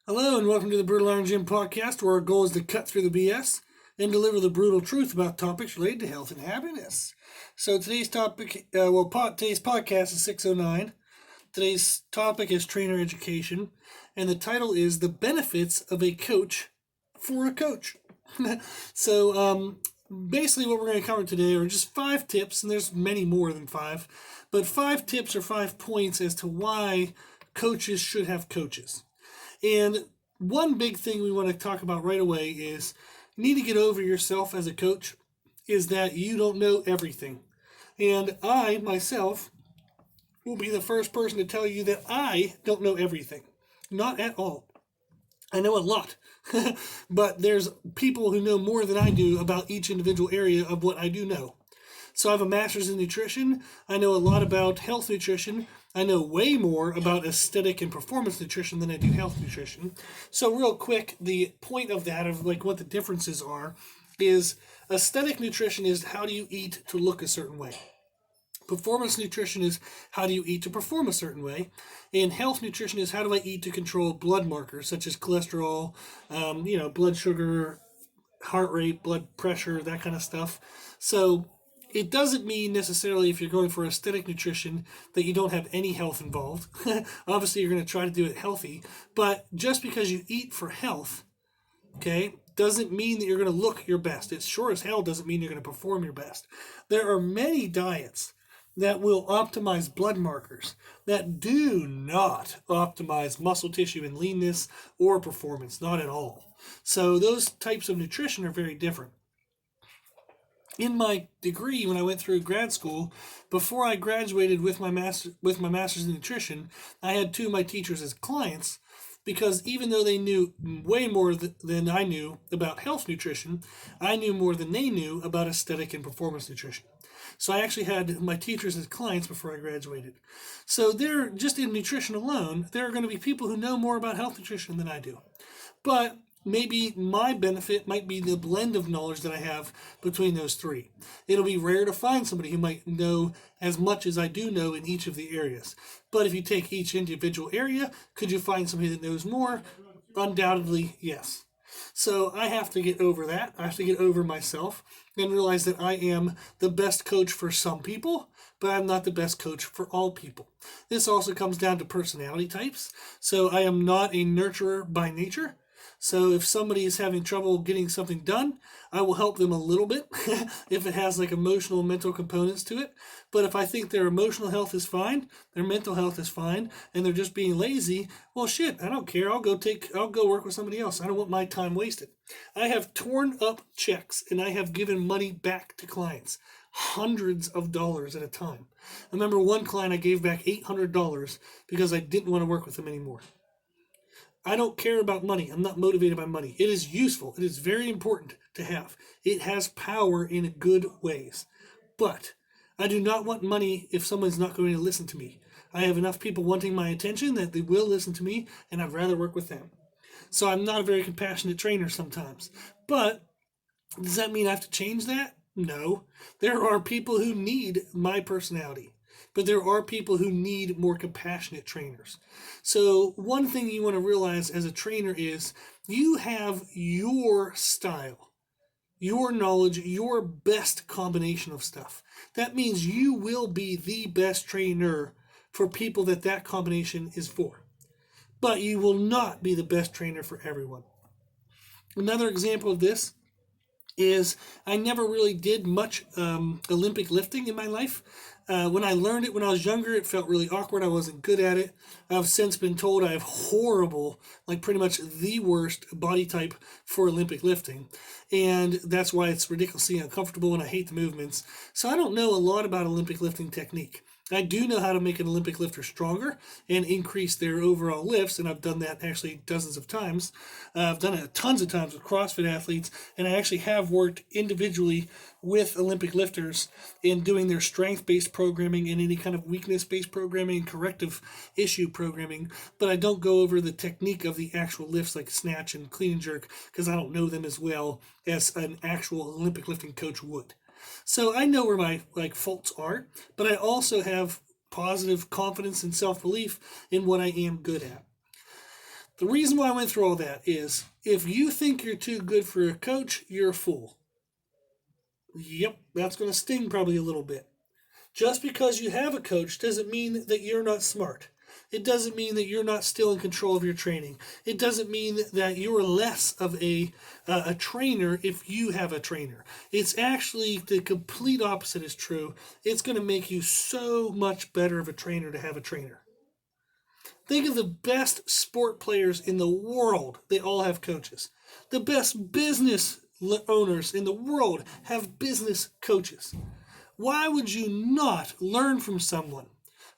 Hello and welcome to the Brutal Iron Gym podcast, where our goal is to cut through the BS and deliver the brutal truth about topics related to health and happiness. So today's today's podcast is 609. Today's topic is trainer education, and the title is The Benefits of a Coach for a Coach. So basically what we're going to cover today are just 5 tips, and there's many more than 5, but 5 tips or 5 points as to why coaches should have coaches. And one big thing we want to talk about right away is you need to get over yourself as a coach, is that you don't know everything. And I, myself, will be the first person to tell you that I don't know everything. Not at all. I know a lot. But there's people who know more than I do about each individual area of what I do know. So I have a master's in nutrition. I know a lot about health nutrition. I know way more about aesthetic and performance nutrition than I do health nutrition. So real quick, the point of that, of like what the differences are, is aesthetic nutrition is how do you eat to look a certain way. Performance nutrition is how do you eat to perform a certain way. And health nutrition is how do I eat to control blood markers such as cholesterol, blood sugar, heart rate, blood pressure, that kind of stuff. So it doesn't mean necessarily if you're going for aesthetic nutrition that you don't have any health involved. Obviously, you're going to try to do it healthy, but just because you eat for health, okay, doesn't mean that you're going to look your best. It sure as hell doesn't mean you're going to perform your best. There are many diets that will optimize blood markers that do not optimize muscle tissue and leanness or performance, not at all. So those types of nutrition are very different. In my degree, when I went through grad school, before I graduated with my master's in nutrition, I had 2 of my teachers as clients, because even though they knew way more than I knew about health nutrition, I knew more than they knew about aesthetic and performance nutrition. So I actually had my teachers as clients before I graduated. So they're just in nutrition alone, there are going to be people who know more about health nutrition than I do. But maybe my benefit might be the blend of knowledge that I have between those 3. It'll be rare to find somebody who might know as much as I do know in each of the areas. But if you take each individual area, could you find somebody that knows more? Undoubtedly, yes. So I have to get over that. I have to get over myself and realize that I am the best coach for some people, but I'm not the best coach for all people. This also comes down to personality types. So I am not a nurturer by nature. So if somebody is having trouble getting something done, I will help them a little bit if it has like emotional and mental components to it. But if I think their emotional health is fine, their mental health is fine, and they're just being lazy, well, shit, I don't care. I'll go work with somebody else. I don't want my time wasted. I have torn up checks and I have given money back to clients, hundreds of dollars at a time. I remember one client I gave back $800 because I didn't want to work with them anymore. I don't care about money. I'm not motivated by money. It is useful. It is very important to have. It has power in good ways. But I do not want money if someone's not going to listen to me. I have enough people wanting my attention that they will listen to me, and I'd rather work with them. So I'm not a very compassionate trainer sometimes. But does that mean I have to change that? No. There are people who need my personality. But there are people who need more compassionate trainers. So one thing you want to realize as a trainer is you have your style, your knowledge, your best combination of stuff. That means you will be the best trainer for people that combination is for. But you will not be the best trainer for everyone. Another example of this is I never really did much Olympic lifting in my life. When I learned it when I was younger, it felt really awkward. I wasn't good at it. I've since been told I have horrible, like pretty much the worst body type for Olympic lifting. And that's why it's ridiculously uncomfortable and I hate the movements. So I don't know a lot about Olympic lifting technique. I do know how to make an Olympic lifter stronger and increase their overall lifts, and I've done that actually dozens of times. I've done it tons of times with CrossFit athletes, and I actually have worked individually with Olympic lifters in doing their strength-based programming and any kind of weakness-based programming, corrective issue programming, but I don't go over the technique of the actual lifts like snatch and clean and jerk because I don't know them as well as an actual Olympic lifting coach would. So I know where my faults are, but I also have positive confidence and self-belief in what I am good at. The reason why I went through all that is if you think you're too good for a coach, you're a fool. Yep, that's going to sting probably a little bit. Just because you have a coach doesn't mean that you're not smart. It doesn't mean that you're not still in control of your training. It doesn't mean that you're less of a trainer if you have a trainer. It's actually the complete opposite is true. It's going to make you so much better of a trainer to have a trainer. Think of the best sport players in the world. They all have coaches. The best business owners in the world have business coaches. Why would you not learn from someone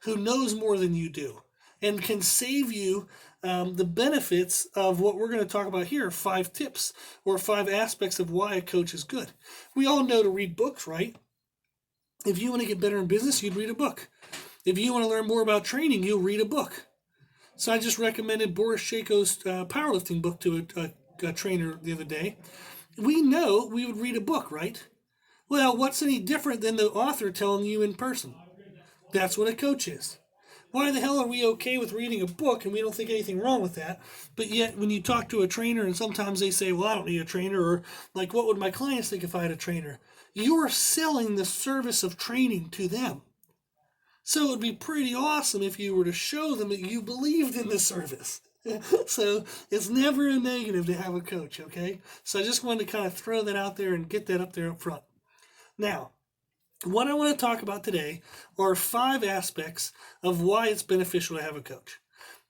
who knows more than you do and can save you the benefits of what we're going to talk about here, 5 tips or 5 aspects of why a coach is good? We all know to read books, right? If you want to get better in business, you'd read a book. If you want to learn more about training, you'll read a book. So I just recommended Boris Shayko's powerlifting book to a trainer the other day. We know we would read a book, right? Well, what's any different than the author telling you in person? That's what a coach is. Why the hell are we okay with reading a book and we don't think anything wrong with that? But yet when you talk to a trainer and sometimes they say, well, I don't need a trainer, or like, what would my clients think if I had a trainer? You're selling the service of training to them. So it would be pretty awesome if you were to show them that you believed in the service. So it's never a negative to have a coach, okay? So I just wanted to kind of throw that out there and get that up there up front. Now, what I want to talk about today are 5 aspects of why it's beneficial to have a coach.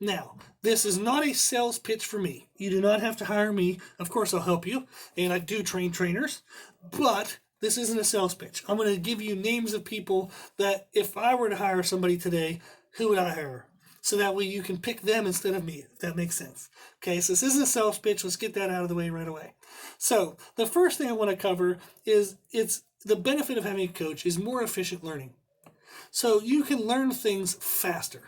Now, this is not a sales pitch for me. You do not have to hire me. Of course, I'll help you, and I do train trainers, but this isn't a sales pitch. I'm going to give you names of people that if I were to hire somebody today, who would I hire? So that way you can pick them instead of me, if that makes sense. Okay, so this isn't a sales pitch. Let's get that out of the way right away. So the first thing I want to cover is the benefit of having a coach is more efficient learning. So you can learn things faster.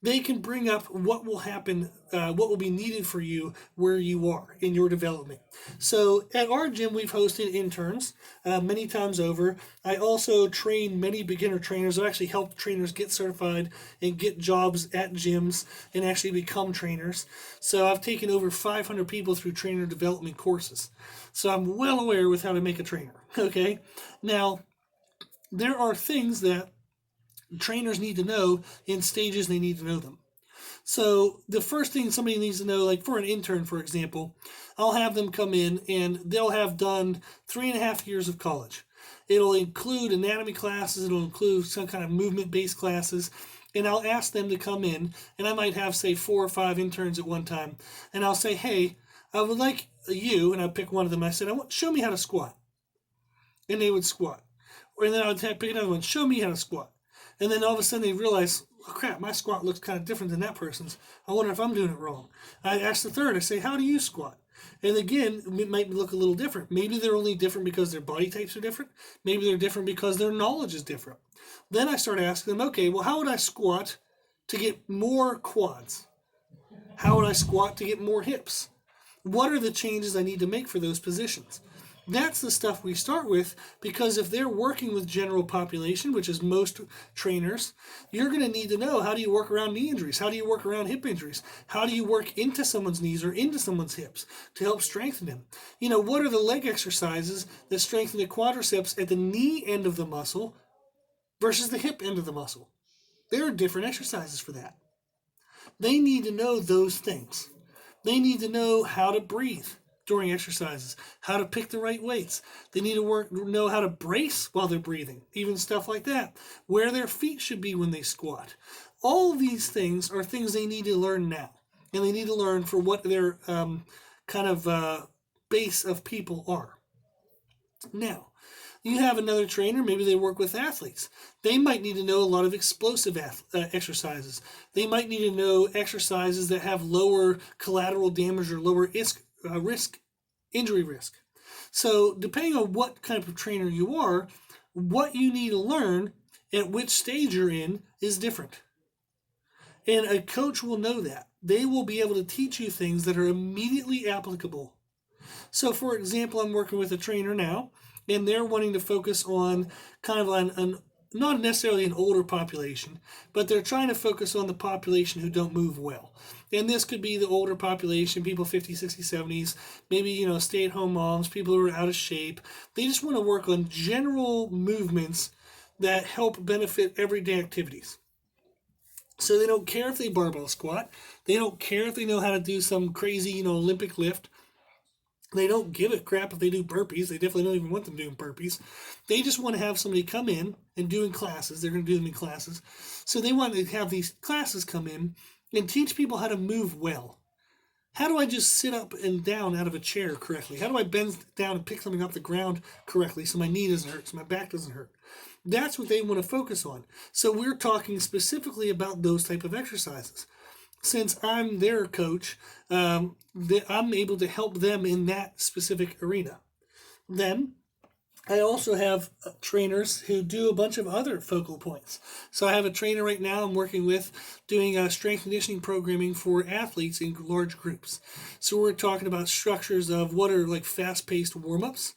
They can bring up what will happen, what will be needed for you where you are in your development. So at our gym, we've hosted interns many times over. I also train many beginner trainers. I've actually helped trainers get certified and get jobs at gyms and actually become trainers. So I've taken over 500 people through trainer development courses. So I'm well aware with how to make a trainer, okay? Now, there are things that trainers need to know in stages they need to know them. So the first thing somebody needs to know, like for an intern, for example, I'll have them come in and they'll have done 3.5 years of college. It'll include anatomy classes. It'll include some kind of movement-based classes. And I'll ask them to come in, and I might have, say, 4 or 5 interns at one time. And I'll say, hey, I would like you, and I'll pick one of them. I said, show me how to squat. And they would squat. And then I would pick another one, show me how to squat. And then all of a sudden they realize, oh crap, my squat looks kind of different than that person's. I wonder if I'm doing it wrong. I ask the third, I say, how do you squat? And again, it might look a little different. Maybe they're only different because their body types are different. Maybe they're different because their knowledge is different. Then I start asking them, okay, well, how would I squat to get more quads? How would I squat to get more hips? What are the changes I need to make for those positions? That's the stuff we start with, because if they're working with general population, which is most trainers, you're going to need to know, how do you work around knee injuries? How do you work around hip injuries? How do you work into someone's knees or into someone's hips to help strengthen them? What are the leg exercises that strengthen the quadriceps at the knee end of the muscle versus the hip end of the muscle? There are different exercises for that. They need to know those things. They need to know how to breathe during exercises, how to pick the right weights. They need to know how to brace while they're breathing, even stuff like that, where their feet should be when they squat. All of these things are things they need to learn now, and they need to learn for what their base of people are. Now, you have another trainer, maybe they work with athletes. They might need to know a lot of explosive exercises. They might need to know exercises that have lower collateral damage or lower injury risk. So depending on what kind of trainer you are, what you need to learn at which stage you're in is different. And a coach will know that. They will be able to teach you things that are immediately applicable. So for example, I'm working with a trainer now, and they're wanting to focus on kind of an not necessarily an older population, but they're trying to focus on the population who don't move well. And this could be the older population, people 50, 60, 70s, maybe, stay-at-home moms, people who are out of shape. They just want to work on general movements that help benefit everyday activities. So they don't care if they barbell squat. They don't care if they know how to do some crazy, Olympic lift. They don't give a crap if they do burpees. They definitely don't even want them doing burpees. They just want to have somebody come in and doing classes. They're going to do them in classes. So they want to have these classes come in and teach people how to move well. How do I just sit up and down out of a chair correctly? How do I bend down and pick something off the ground correctly so my knee doesn't hurt, so my back doesn't hurt? That's what they want to focus on. So we're talking specifically about those type of exercises. Since I'm their coach, I'm able to help them in that specific arena. Then I also have trainers who do a bunch of other focal points. So I have a trainer right now I'm working with doing strength conditioning programming for athletes in large groups. So we're talking about structures of what are like fast-paced warm-ups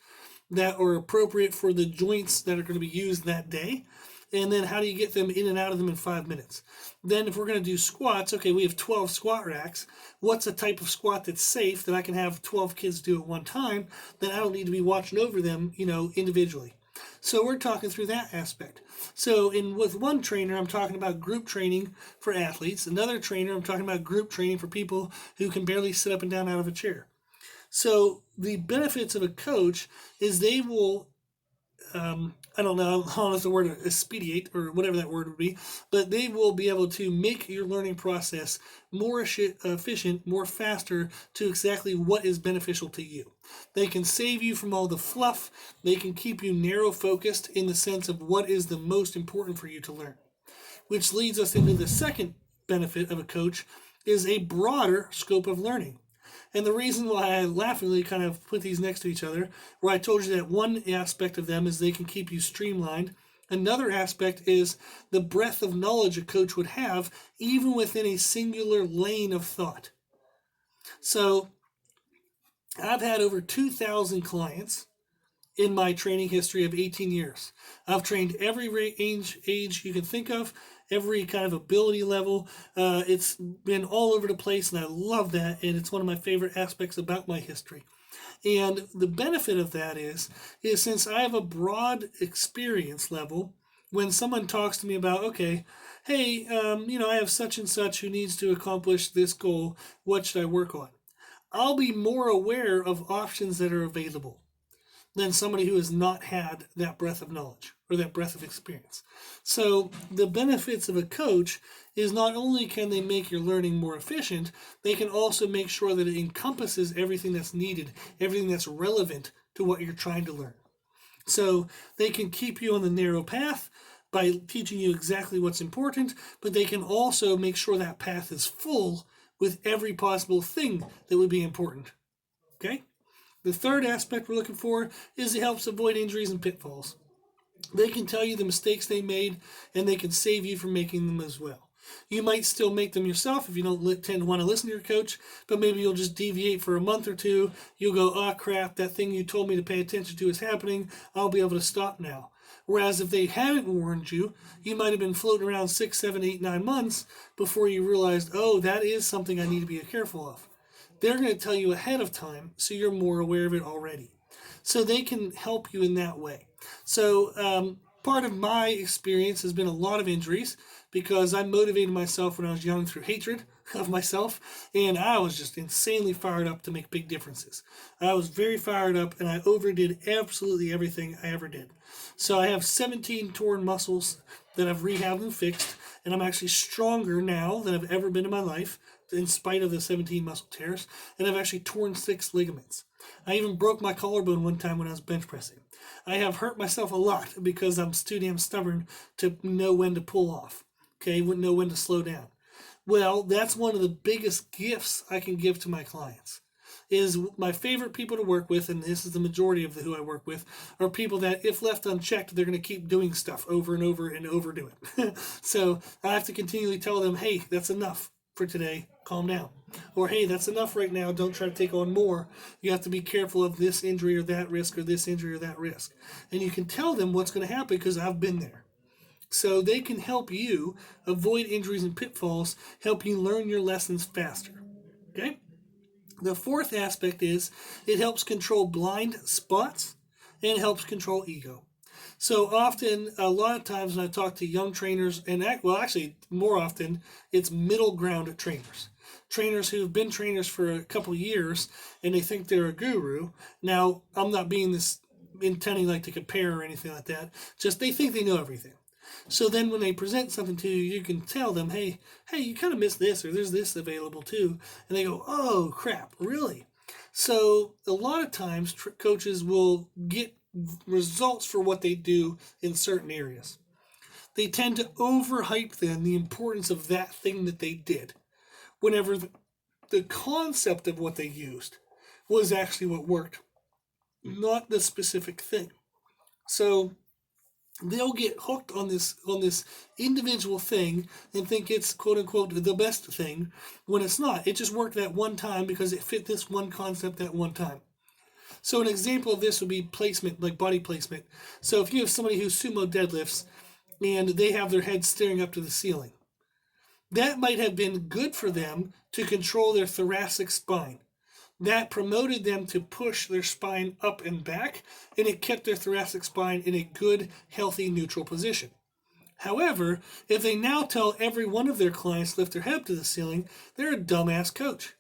that are appropriate for the joints that are going to be used that day. And then how do you get them in and out of them in 5 minutes? Then if we're going to do squats, okay, we have 12 squat racks. What's a type of squat that's safe that I can have 12 kids do at one time that I don't need to be watching over them, individually? So we're talking through that aspect. So with one trainer, I'm talking about group training for athletes. Another trainer, I'm talking about group training for people who can barely sit up and down out of a chair. So the benefits of a coach is they will I don't know how the word expedite or whatever that word would be, but they will be able to make your learning process more efficient, more faster to exactly what is beneficial to you. They can save you from all the fluff. They can keep you narrow focused in the sense of what is the most important for you to learn, which leads us into the second benefit of a coach is a broader scope of learning. And the reason why I laughingly kind of put these next to each other, where I told you that one aspect of them is they can keep you streamlined. Another aspect is the breadth of knowledge a coach would have, even within a singular lane of thought. So I've had over 2,000 clients in my training history of 18 years. I've trained every age you can think of, every kind of ability level. It's been all over the place, and I love that, and it's one of my favorite aspects about my history. And the benefit of that is since I have a broad experience level, when someone talks to me about, okay, hey, I have such and such who needs to accomplish this goal, what should I work on? I'll be more aware of options that are available than somebody who has not had that breadth of knowledge or that breadth of experience. So the benefits of a coach is not only can they make your learning more efficient, they can also make sure that it encompasses everything that's needed, everything that's relevant to what you're trying to learn. So they can keep you on the narrow path by teaching you exactly what's important, but they can also make sure that path is full with every possible thing that would be important. Okay? The third aspect we're looking for is it helps avoid injuries and pitfalls. They can tell you the mistakes they made, and they can save you from making them as well. You might still make them yourself if you don't tend to want to listen to your coach, but maybe you'll just deviate for a month or two. You'll go, oh crap, that thing you told me to pay attention to is happening. I'll be able to stop now. Whereas if they hadn't warned you, you might have been floating around 6, 7, 8, 9 months before you realized, oh, that is something I need to be careful of. They're going to tell you ahead of time, so you're more aware of it already. So they can help you in that way. So part of my experience has been a lot of injuries because I motivated myself when I was young through hatred of myself, and I was just insanely fired up to make big differences. I was very fired up, and I overdid absolutely everything I ever did. So I have 17 torn muscles that I've rehabbed and fixed, and I'm actually stronger now than I've ever been in my life, in spite of the 17 muscle tears, and I've actually torn 6 ligaments. I even broke my collarbone one time when I was bench pressing. I have hurt myself a lot because I'm too damn stubborn to know when to pull off. Okay, wouldn't know when to slow down. Well, that's one of the biggest gifts I can give to my clients. Is my favorite people to work with, and this is the majority of who I work with, are people that, if left unchecked, they're going to keep doing stuff over and over and overdo it. So I have to continually tell them, hey, that's enough for today, calm down. Or, hey, that's enough right now, don't try to take on more. You have to be careful of this injury or that risk or this injury or that risk. And you can tell them what's going to happen because I've been there. So they can help you avoid injuries and pitfalls, help you learn your lessons faster. Okay? The fourth aspect is it helps control blind spots and it helps control ego. So often, a lot of times when I talk to young trainers, and actually more often, it's middle ground trainers. Trainers who've been trainers for a couple years and they think they're a guru. Now, I'm not being this intending like to compare or anything like that. Just they think they know everything. So then when they present something to you, you can tell them, hey, you kind of missed this, or there's this available too. And they go, oh, crap, really? So a lot of times coaches will get results for what they do in certain areas. They tend to overhype then the importance of that thing that they did, whenever the concept of what they used was actually what worked, not the specific thing. So they'll get hooked on this individual thing and think it's quote unquote the best thing when it's not. It just worked that one time because it fit this one concept that one time. So an example of this would be placement, like body placement. So if you have somebody who sumo deadlifts and they have their head staring up to the ceiling, that might have been good for them to control their thoracic spine. That promoted them to push their spine up and back, and it kept their thoracic spine in a good, healthy, neutral position. However, if they now tell every one of their clients to lift their head up to the ceiling, they're a dumbass coach.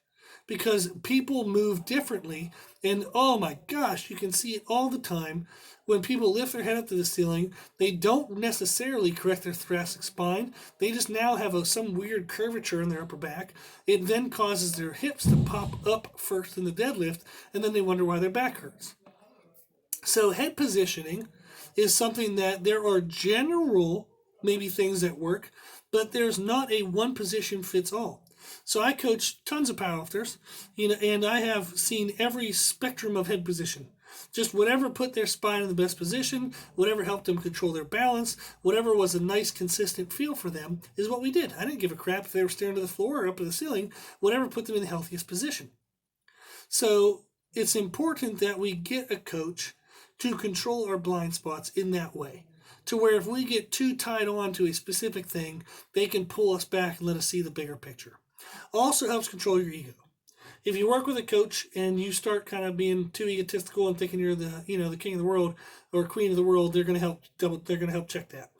Because people move differently, and oh my gosh, you can see it all the time. When people lift their head up to the ceiling, they don't necessarily correct their thoracic spine. They just now have some weird curvature in their upper back. It then causes their hips to pop up first in the deadlift, and then they wonder why their back hurts. So head positioning is something that there are general maybe things that work, but there's not a one position fits all. So I coach tons of powerlifters, and I have seen every spectrum of head position. Just whatever put their spine in the best position, whatever helped them control their balance, whatever was a nice, consistent feel for them is what we did. I didn't give a crap if they were staring to the floor or up to the ceiling, whatever put them in the healthiest position. So it's important that we get a coach to control our blind spots in that way, to where if we get too tied on to a specific thing, they can pull us back and let us see the bigger picture. Also helps control your ego. If you work with a coach and you start kind of being too egotistical and thinking you're the king of the world or queen of the world, they're going to help check that.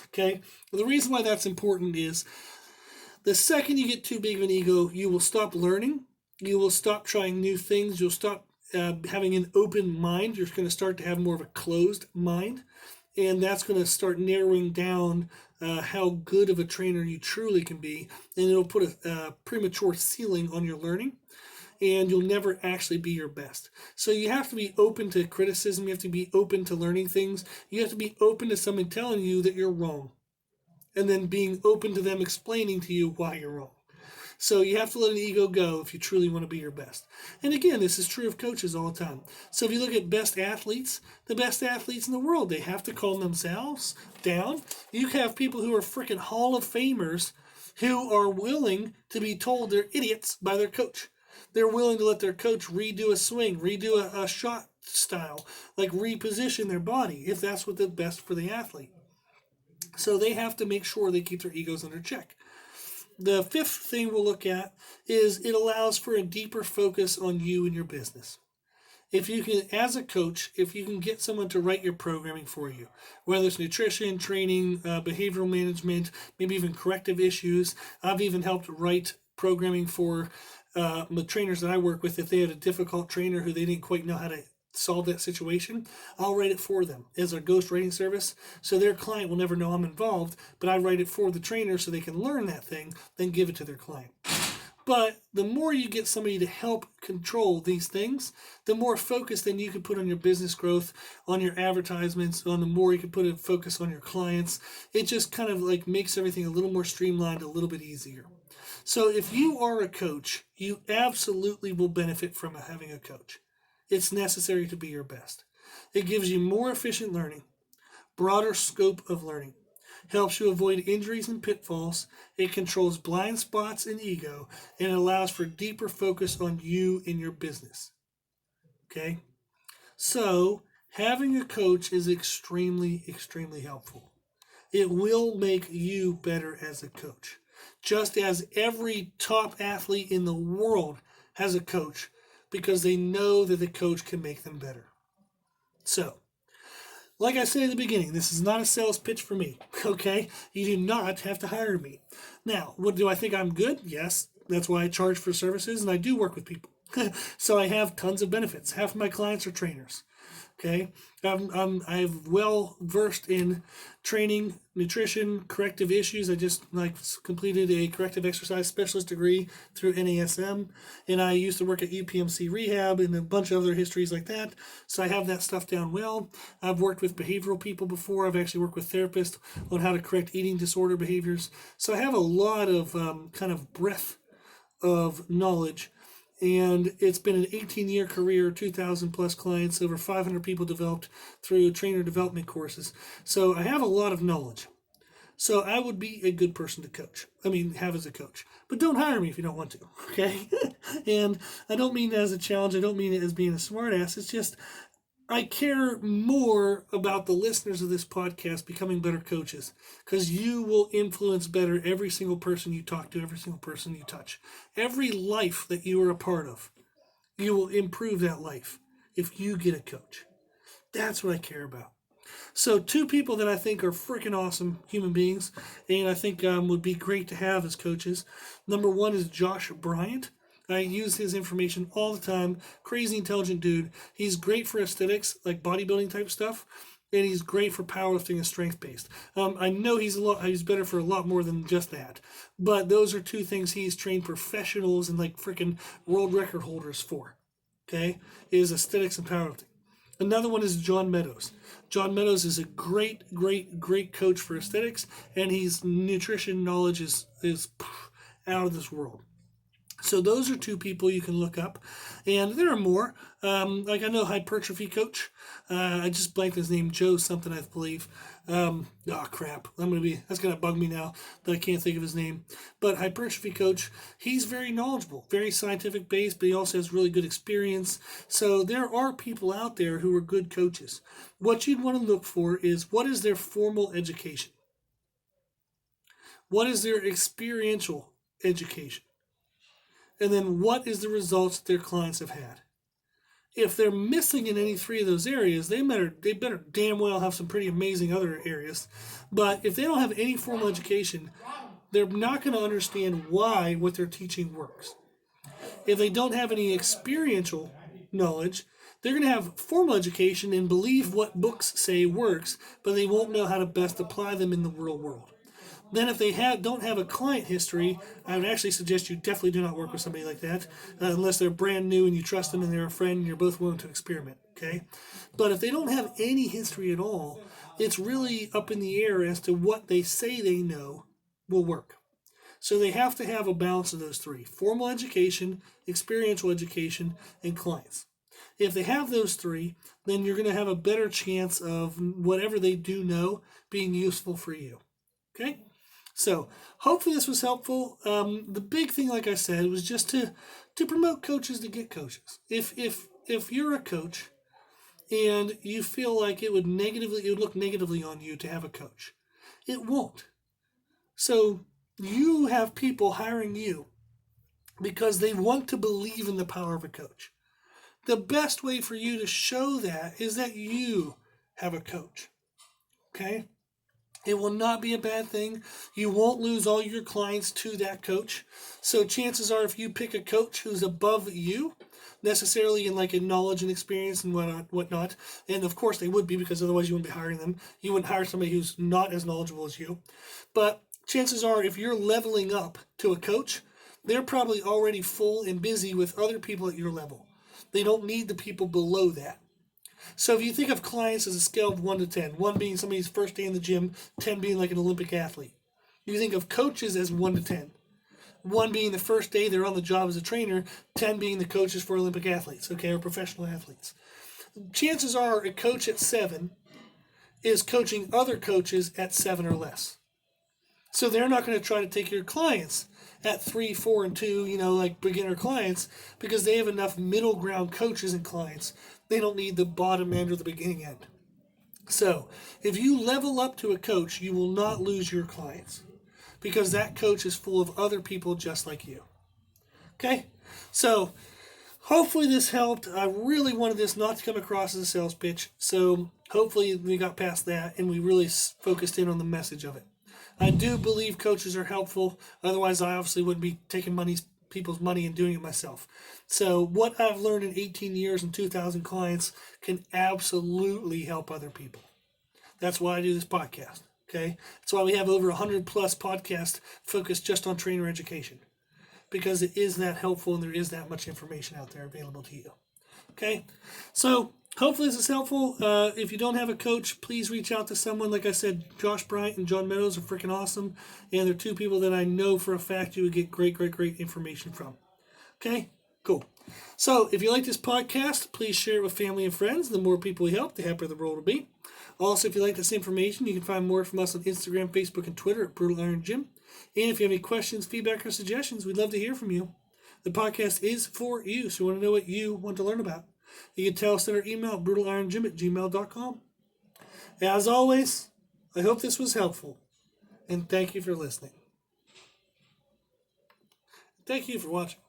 Okay? Well, the reason why that's important is the second you get too big of an ego, you will stop learning. You will stop trying new things. You'll stop having an open mind. You're going to start to have more of a closed mind. And that's going to start narrowing down how good of a trainer you truly can be. And it'll put a premature ceiling on your learning. And you'll never actually be your best. So you have to be open to criticism. You have to be open to learning things. You have to be open to someone telling you that you're wrong. And then being open to them explaining to you why you're wrong. So you have to let an ego go if you truly want to be your best. And again, this is true of coaches all the time. So if you look at best athletes, the best athletes in the world, they have to calm themselves down. You have people who are freaking Hall of Famers who are willing to be told they're idiots by their coach. They're willing to let their coach redo a swing, redo a shot style, like reposition their body if that's what's best for the athlete. So they have to make sure they keep their egos under check. The fifth thing we'll look at is it allows for a deeper focus on you and your business. If you can, as a coach, if you can get someone to write your programming for you, whether it's nutrition, training, behavioral management, maybe even corrective issues. I've even helped write programming for the trainers that I work with. If they had a difficult trainer who they didn't quite know how to solve that situation, I'll write it for them as a ghost writing service. So their client will never know I'm involved, but I write it for the trainer so they can learn that thing, then give it to their client. But the more you get somebody to help control these things, the more focus then you can put on your business growth, on your advertisements, on the more you can put a focus on your clients. It just kind of like makes everything a little more streamlined, a little bit easier. So if you are a coach, you absolutely will benefit from having a coach. It's necessary to be your best. It gives you more efficient learning, broader scope of learning, helps you avoid injuries and pitfalls, it controls blind spots and ego, and it allows for deeper focus on you and your business. Okay? So, having a coach is extremely, extremely helpful. It will make you better as a coach. Just as every top athlete in the world has a coach because they know that the coach can make them better. So, like I said at the beginning, this is not a sales pitch for me, okay? You do not have to hire me. Now, what do I think I'm good? Yes, that's why I charge for services, and I do work with people. So I have tons of benefits. Half of my clients are trainers. Okay, I'm well versed in training, nutrition, corrective issues. I just completed a corrective exercise specialist degree through NASM, and I used to work at UPMC Rehab and a bunch of other histories like that. So I have that stuff down well. I've worked with behavioral people before. I've actually worked with therapists on how to correct eating disorder behaviors. So I have a lot of kind of breadth of knowledge. And it's been an 18-year career, 2,000 plus clients, over 500 people developed through trainer development courses. So I have a lot of knowledge. So I would be a good person to coach. Have as a coach. But don't hire me if you don't want to, okay? And I don't mean that as a challenge. I don't mean it as being a smartass. It's just I care more about the listeners of this podcast becoming better coaches because you will influence better every single person you talk to, every single person you touch. Every life that you are a part of, you will improve that life if you get a coach. That's what I care about. So 2 people that I think are freaking awesome human beings and I think would be great to have as coaches. Number 1 is Josh Bryant. I use his information all the time. Crazy intelligent dude. He's great for aesthetics, like bodybuilding type stuff, and he's great for powerlifting and strength based. I know he's better for a lot more than just that, but those are 2 things he's trained professionals and like freaking world record holders for. Okay, is aesthetics and powerlifting. Another one is John Meadows. John Meadows is a great coach for aesthetics, and his nutrition knowledge is out of this world. So those are 2 people you can look up, and there are more. I know hypertrophy coach. I just blanked his name, Joe something, I believe. Crap! That's gonna bug me now that I can't think of his name. But hypertrophy coach, he's very knowledgeable, very scientific based, but he also has really good experience. So there are people out there who are good coaches. What you'd want to look for is what is their formal education? What is their experiential education? And then what is the results their clients have had? If they're missing in any 3 of those areas, they better damn well have some pretty amazing other areas. But if they don't have any formal education, they're not going to understand why what they're teaching works. If they don't have any experiential knowledge, they're going to have formal education and believe what books say works, but they won't know how to best apply them in the real world. Then if they don't have a client history, I would actually suggest you definitely do not work with somebody like that unless they're brand new and you trust them and they're a friend and you're both willing to experiment, okay? But if they don't have any history at all, it's really up in the air as to what they say they know will work. So they have to have a balance of those 3: formal education, experiential education, and clients. If they have those 3, then you're going to have a better chance of whatever they do know being useful for you, okay? So hopefully this was helpful. The big thing, like I said, was just to promote coaches to get coaches. If you're a coach and you feel like it would look negatively on you to have a coach, it won't. So you have people hiring you because they want to believe in the power of a coach. The best way for you to show that is that you have a coach. Okay? It will not be a bad thing. You won't lose all your clients to that coach. So chances are if you pick a coach who's above you, necessarily in knowledge and experience and whatnot, and of course they would be because otherwise you wouldn't be hiring them. You wouldn't hire somebody who's not as knowledgeable as you. But chances are if you're leveling up to a coach, they're probably already full and busy with other people at your level. They don't need the people below that. So if you think of clients as a scale of 1 to 10, 1 being somebody's first day in the gym, 10 being like an Olympic athlete. You think of coaches as 1 to 10. 1 being the first day they're on the job as a trainer, 10 being the coaches for Olympic athletes, okay, or professional athletes. Chances are a coach at 7 is coaching other coaches at 7 or less. So they're not going to try to take your clients at 3, 4, and 2, like beginner clients, because they have enough middle ground coaches and clients. They don't need the bottom end or the beginning end. So, if you level up to a coach, you will not lose your clients because that coach is full of other people just like you. Okay? So, hopefully this helped. I really wanted this not to come across as a sales pitch. So, hopefully we got past that and we really focused in on the message of it. I do believe coaches are helpful. Otherwise, I obviously wouldn't be taking people's money and doing it myself. So what I've learned in 18 years and 2,000 clients can absolutely help other people. That's why I do this podcast. Okay, that's why we have over 100 plus podcasts focused just on trainer education, because it is that helpful and there is that much information out there available to you. Okay, so hopefully this is helpful. If you don't have a coach, please reach out to someone. Like I said, Josh Bryant and John Meadows are freaking awesome, and they're two people that I know for a fact you would get great information from. Okay, cool. So if you like this podcast, please share it with family and friends. The more people we help, the happier the world will be. Also, if you like this information, you can find more from us on Instagram, Facebook, and Twitter at Brutal Iron Gym. And if you have any questions, feedback, or suggestions, we'd love to hear from you. The podcast is for you, so we want to know what you want to learn about. You can tell us at our email at brutaliron@gmail.com. As always, I hope this was helpful, and thank you for listening. Thank you for watching.